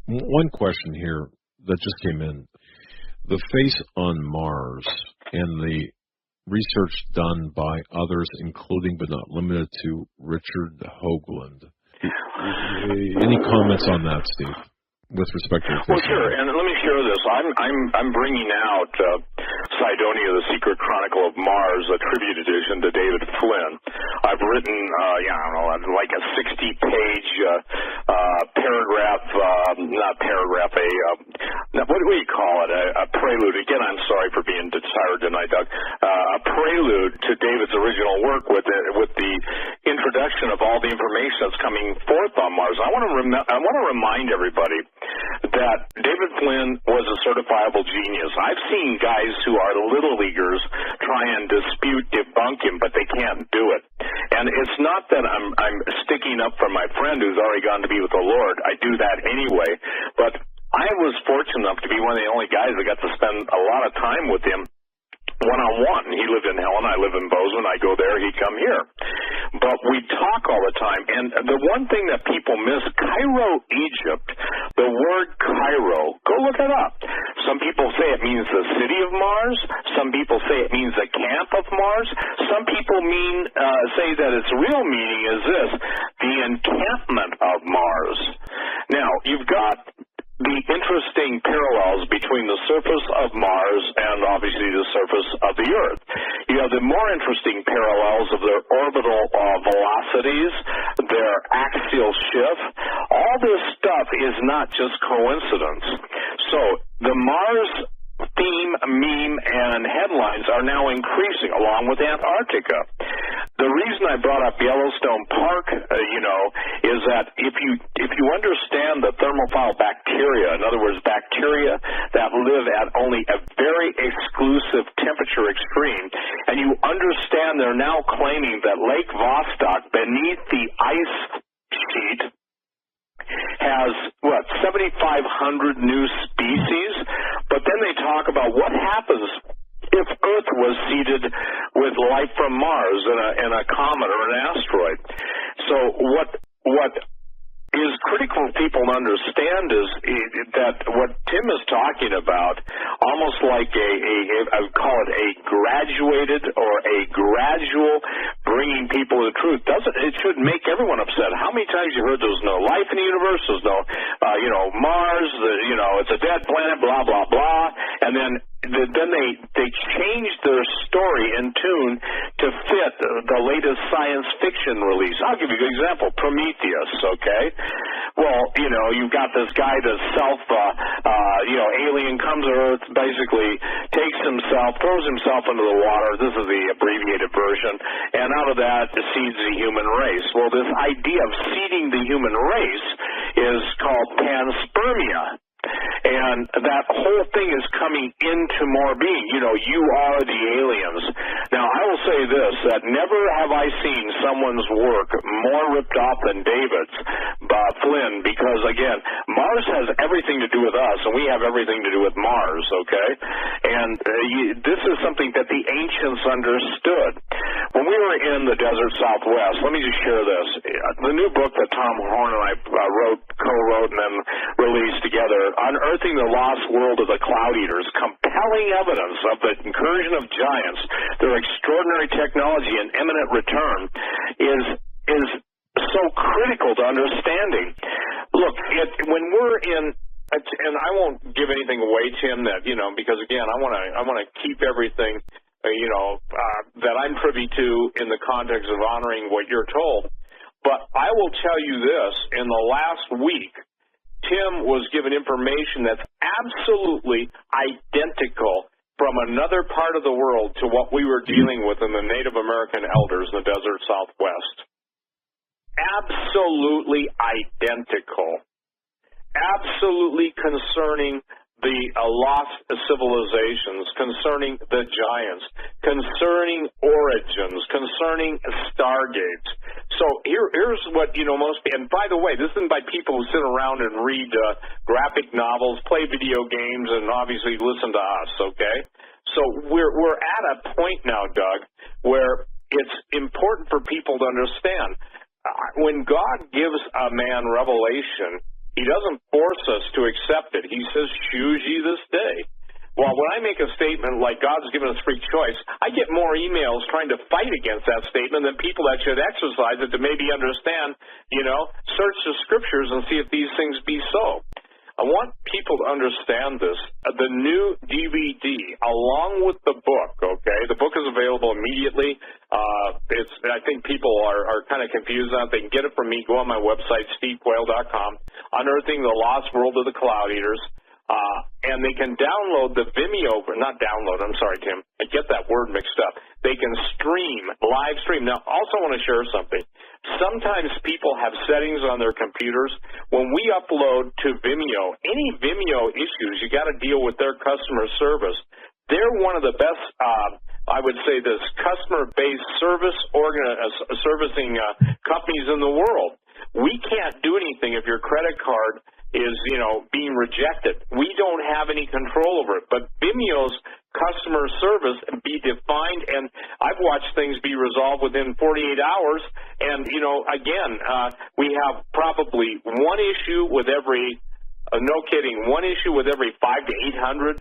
One question here that just came in. The face on Mars and the research done by others, including but not limited to Richard Hoagland. Any comments on that, Steve, with respect to the face? Well, sure, and let me share this. I'm bringing out Cydonia, the Secret Chronicle of Mars, a tribute edition to David Flynn. I've written, I don't know, like a 60-page paragraph, not paragraph, what do we call it? A prelude. Again, I'm sorry for being tired tonight, Doug. A prelude to David's original work with the introduction of all the information that's coming forth on Mars. I want to remind everybody that David Flynn was a certifiable genius. I've seen guys who are little leaguers try and dispute, debunk him, but they can't do it. And it's not that I'm sticking up for my friend who's already gone to be with the Lord. I do that anyway. But I was fortunate enough to be one of the only guys that got to spend a lot of time with him one-on-one. He lived in Helena, I live in Bozeman, I go there, he'd come here. But we talk all the time, and the one thing that people miss, Cairo, Egypt, the word Cairo, go look it up. Some people say it means the city of Mars, some people say it means the camp of Mars, some people say that its real meaning is this, the encampment of Mars. Now, you've got the interesting parallels between the surface of Mars and obviously the surface of the Earth. You have the more interesting parallels of their orbital velocities, their axial shift. All this stuff is not just coincidence. So the Mars theme, meme, and headlines are now increasing along with Antarctica. The reason I brought up Yellowstone Park, is that if you understand the thermophile bacteria, in other words, bacteria that live at only a very exclusive temperature extreme, and you understand they're now claiming that Lake Vostok beneath the ice sheet has, 7,500 new species, but then they talk about what happens if Earth was seeded with life from Mars in a comet or an asteroid. So what is critical for people to understand is that what Tim is talking about, almost like I would call it a graduated or a gradual bringing people to the truth, it should make everyone upset. How many times you heard there's no life in the universe, there's no, Mars, it's a dead planet, blah, blah, blah, and then they changed their story in tune to fit the latest science fiction release. I'll give you a good example, Prometheus, okay? Well, you've got this guy that's alien, comes to Earth, basically takes himself, throws himself into the water, this is the abbreviated version, and out of that seeds the human race. Well, this idea of seeding the human race is called panspermia. And that whole thing is coming into more being. You are the aliens. Now, I will say this, that never have I seen someone's work more ripped off than David's, Flynn, because, again, Mars has everything to do with us, and we have everything to do with Mars, okay? And this is something that the ancients understood. When we were in the desert Southwest, let me just share this. The new book that Tom Horn and I co-wrote and then released together, Unearthing the Lost World of the Cloud Eaters, compelling evidence of the incursion of giants, their extraordinary technology and imminent return, is so critical to understanding. Look, when we're in, and I won't give anything away, Tim, that, because again, I want to keep everything, that I'm privy to in the context of honoring what you're told. But I will tell you this, in the last week, Tim was given information that's absolutely identical from another part of the world to what we were dealing with in the Native American elders in the desert Southwest. Absolutely identical. Absolutely concerning the lost civilizations, concerning the giants, concerning origins, concerning stargates. So here's what, most, and by the way, this isn't by people who sit around and read graphic novels, play video games, and obviously listen to us, okay? So we're at a point now, Doug, where it's important for people to understand. When God gives a man revelation, He doesn't force us to accept it. He says, choose ye this day. Well, when I make a statement like God's given us free choice, I get more emails trying to fight against that statement than people that should exercise it to maybe understand, search the scriptures and see if these things be so. I want people to understand this. The new DVD, along with the book, okay? The book is available immediately. I think people are kind of confused on it. They can get it from me. Go on my website, stevequayle.com, Unearthing the Lost World of the Cloud Eaters. And they can download the Vimeo, not download, I'm sorry, Tim, I get that word mixed up. They can live stream. Now, also want to share something. Sometimes people have settings on their computers. When we upload to Vimeo, any Vimeo issues, you got to deal with their customer service. They're one of the best, I would say, this customer-based servicing companies in the world. We can't do anything if your credit card is, being rejected. We don't have any control over it. But Vimeo's customer service be defined, and I've watched things be resolved within 48 hours. And, again, we have probably one issue with every no kidding, one issue with every 500 to 800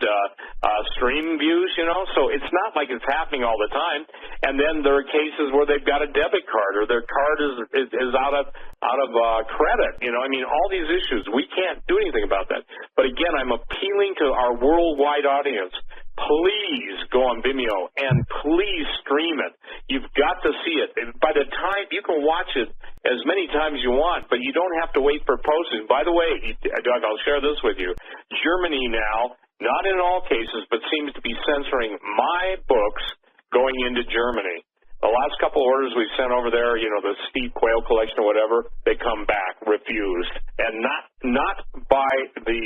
stream views, so it's not like it's happening all the time. And then there are cases where they've got a debit card or their card is out of credit. All these issues, we can't do anything about that. But again, I'm appealing to our worldwide audience. Please go on Vimeo and please stream it. You've got to see it. By the time you can watch it as many times you want, but you don't have to wait for posting. By the way, Doug, I'll share this with you. Germany now, not in all cases, but seems to be censoring my books going into Germany. The last couple orders we sent over there, the Steve Quayle collection or whatever, they come back refused, and not by the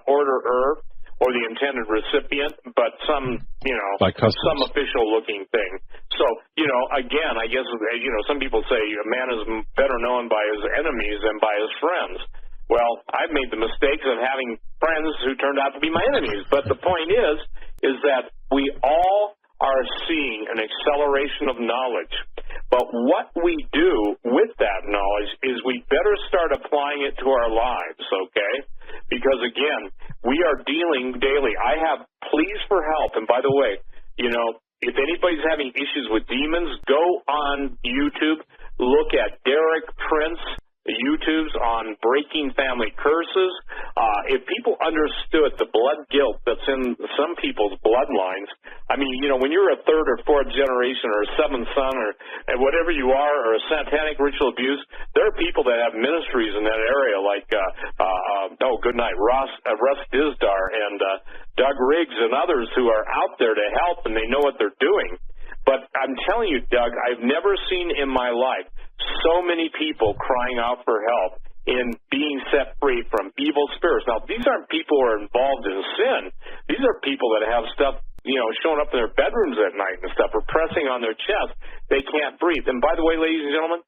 orderer or the intended recipient, but some official-looking thing. So, again, I guess, some people say a man is better known by his enemies than by his friends. Well, I've made the mistakes of having friends who turned out to be my enemies. But the point is that we all are seeing an acceleration of knowledge. But what we do with that knowledge is we better start applying it to our lives, okay? Because, again, we are dealing daily. I have pleas for help. And by the way, if anybody's having issues with demons, go on YouTube, look at Derek Prince YouTubes on breaking family curses. If people understood the blood guilt that's in some people's bloodlines, when you're a third or fourth generation or a seventh son or whatever you are, or a satanic ritual abuse, there are people that have ministries in that area like, Russ Dizdar and Doug Riggs and others who are out there to help, and they know what they're doing. But I'm telling you, Doug, I've never seen in my life so many people crying out for help in being set free from evil spirits. Now, these aren't people who are involved in sin. These are people that have stuff, showing up in their bedrooms at night and stuff, or pressing on their chest. They can't breathe. And by the way, ladies and gentlemen,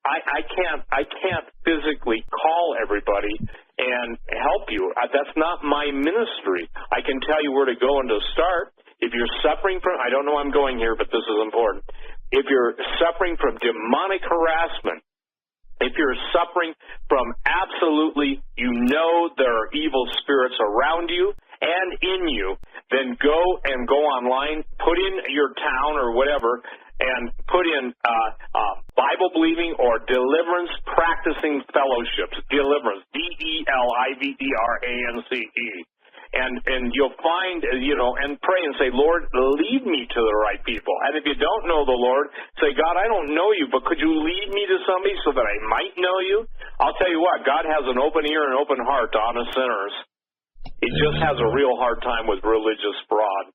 I can't physically call everybody and help you. That's not my ministry. I can tell you where to go and to start. If you're suffering from, I don't know I'm going here, but this is important. If you're suffering from demonic harassment, if you're suffering from absolutely, there are evil spirits around you and in you, then go online, put in your town or whatever, and put in Bible-believing or deliverance practicing fellowships. Deliverance, DELIVDRANCE. And you'll find, and pray and say, Lord, lead me to the right people. And if you don't know the Lord, say, God, I don't know you, but could you lead me to somebody so that I might know you? I'll tell you what, God has an open ear and open heart to honest sinners. He just has a real hard time with religious fraud.